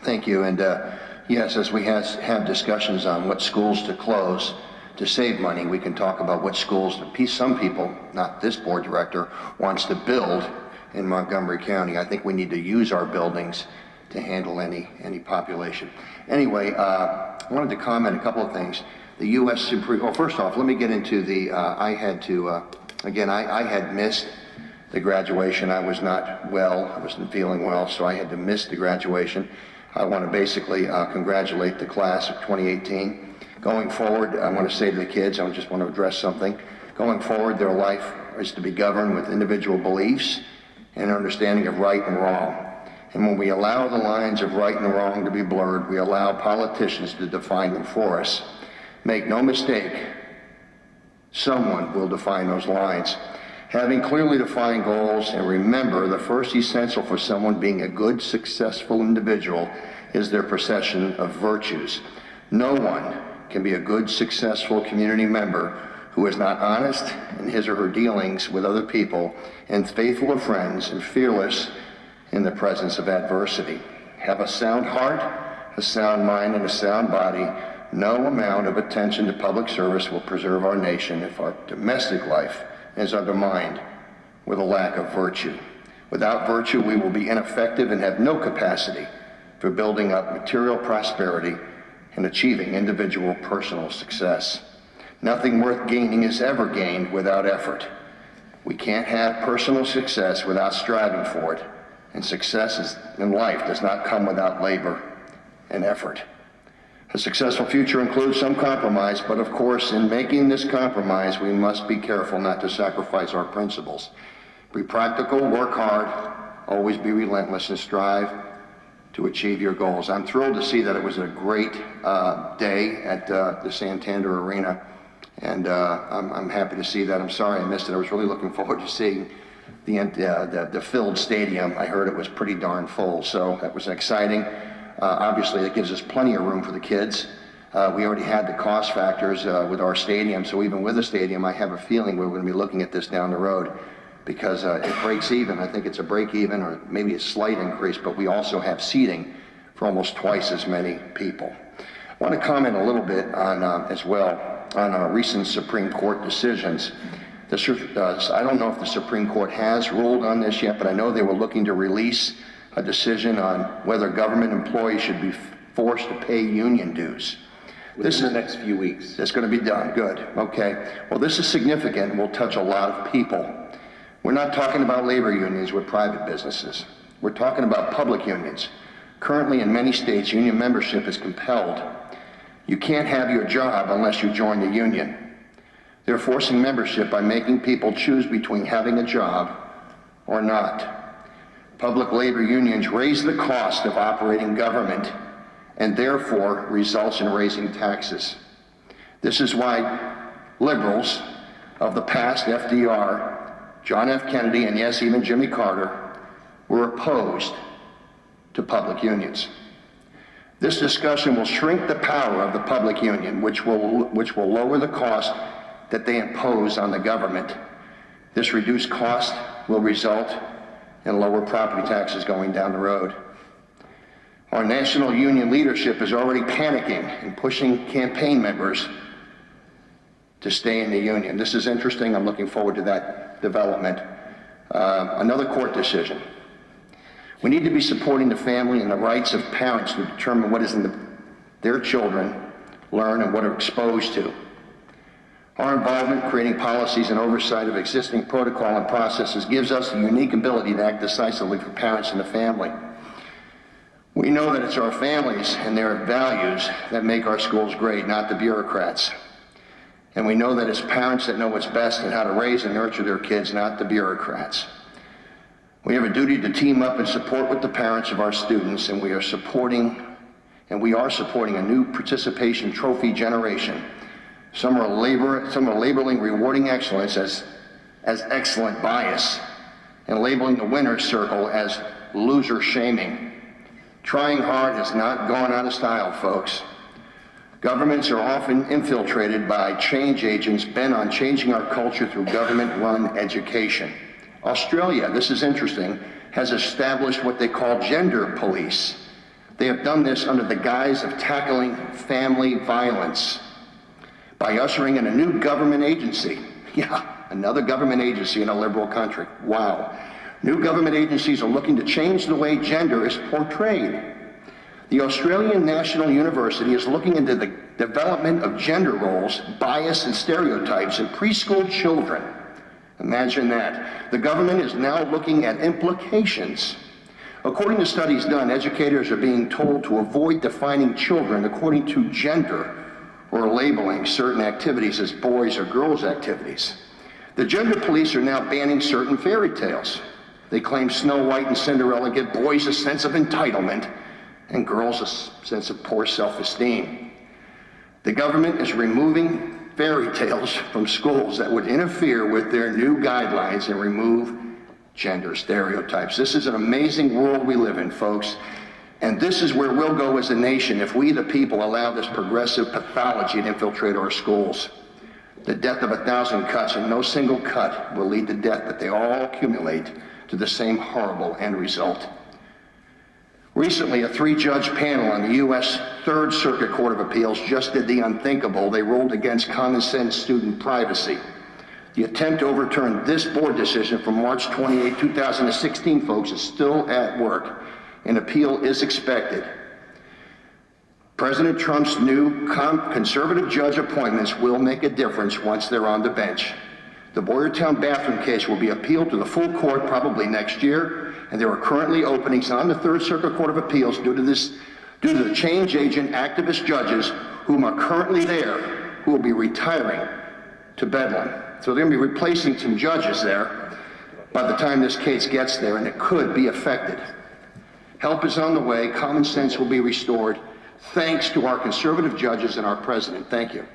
Thank you. And yes, as we have discussions on what schools to close to save money, we can talk about what schools some people, not this board director, wants to build in Montgomery County. I think we need to use our buildings to handle any population. Anyway, I wanted to comment a couple of things. The U.S. Supreme, well, first off, let me get into the, I had missed the graduation. I was not well, I wasn't feeling well, so I had to miss the graduation. I want to basically congratulate the class of 2018. Going forward, I want to say to the kids, I just want to address something. Going forward, their life is to be governed with individual beliefs and understanding of right and wrong. And when we allow the lines of right and wrong to be blurred, we allow politicians to define them for us. Make no mistake, someone will define those lines. Having clearly defined goals, and remember, the first essential for someone being a good, successful individual is their possession of virtues. No one can be a good, successful community member who is not honest in his or her dealings with other people and faithful to friends and fearless in the presence of adversity. Have a sound heart, a sound mind, and a sound body. No amount of attention to public service will preserve our nation if our domestic life is undermined with a lack of virtue. Without virtue, we will be ineffective and have no capacity for building up material prosperity and achieving individual personal success. Nothing worth gaining is ever gained without effort. We can't have personal success without striving for it, and success in life does not come without labor and effort. A successful future includes some compromise, but of course, in making this compromise, we must be careful not to sacrifice our principles. Be practical, work hard, always be relentless, and strive to achieve your goals. I'm thrilled to see that it was a great day at the Santander Arena, and I'm happy to see that. I'm sorry I missed it. I was really looking forward to seeing the filled stadium. I heard it was pretty darn full, so that was exciting. Obviously, it gives us plenty of room for the kids. We already had the cost factors with our stadium, so even with the stadium, I have a feeling we're going to be looking at this down the road because it breaks even. I think it's a break even or maybe a slight increase, but we also have seating for almost twice as many people. I want to comment a little bit on, as well, on recent Supreme Court decisions. I don't know if the Supreme Court has ruled on this yet, but I know they were looking to release a decision on whether government employees should be forced to pay union dues. This is the next few weeks. It's going to be done. Good. Okay. Well, this is significant and will touch a lot of people. We're not talking about labor unions with private businesses. We're talking about public unions. Currently, in many states, union membership is compelled. You can't have your job unless you join the union. They're forcing membership by making people choose between having a job or not. Public labor unions raise the cost of operating government and therefore results in raising taxes. This is why liberals of the past, FDR, John F. Kennedy, and yes, even Jimmy Carter, were opposed to public unions. This discussion will shrink the power of the public union, which will lower the cost that they impose on the government. This reduced cost will result and lower property taxes going down the road. Our national union leadership is already panicking and pushing campaign members to stay in the union. This is interesting. I'm looking forward to that development. Another court decision. We need to be supporting the family and the rights of parents to determine what is their children learn and what are exposed to. Our involvement creating policies and oversight of existing protocol and processes gives us the unique ability to act decisively for parents and the family. We know that it's our families and their values that make our schools great, not the bureaucrats. And we know that it's parents that know what's best and how to raise and nurture their kids, not the bureaucrats. We have a duty to team up and support with the parents of our students, and we are supporting a new participation trophy generation. Some are labeling rewarding excellence as excellent bias and labeling the winner's circle as loser shaming. Trying hard has not gone out of style, folks. Governments are often infiltrated by change agents bent on changing our culture through government-run education. Australia, this is interesting, has established what they call gender police, They have done this under the guise of tackling family violence by ushering in a new government agency. Yeah, another government agency in a liberal country. Wow. New government agencies are looking to change the way gender is portrayed. The Australian National University is looking into the development of gender roles, bias, and stereotypes in preschool children. Imagine that. The government is now looking at implications. According to studies done, educators are being told to avoid defining children according to gender or labeling certain activities as boys or girls activities. The gender police are now banning certain fairy tales. They claim Snow White and Cinderella give boys a sense of entitlement and girls a sense of poor self-esteem. The government is removing fairy tales from schools that would interfere with their new guidelines and remove gender stereotypes. This is an amazing world we live in, folks. And this is where we'll go as a nation if we, the people, allow this progressive pathology to infiltrate our schools. The death of 1,000 cuts, and no single cut will lead to death, but they all accumulate to the same horrible end result. Recently, a 3-judge panel on the U.S. Third Circuit Court of Appeals just did the unthinkable. They ruled against common sense student privacy. The attempt to overturn this board decision from March 28, 2016, folks, is still at work. An appeal is expected. President Trump's new conservative judge appointments will make a difference once they're on the bench. The Boyertown bathroom case will be appealed to the full court probably next year, and there are currently openings on the Third Circuit Court of Appeals due to the change agent activist judges whom are currently there, who will be retiring to Bedlam. So they're going to be replacing some judges there by the time this case gets there, and it could be affected. Help is on the way. Common sense will be restored thanks to our conservative judges and our president. Thank you.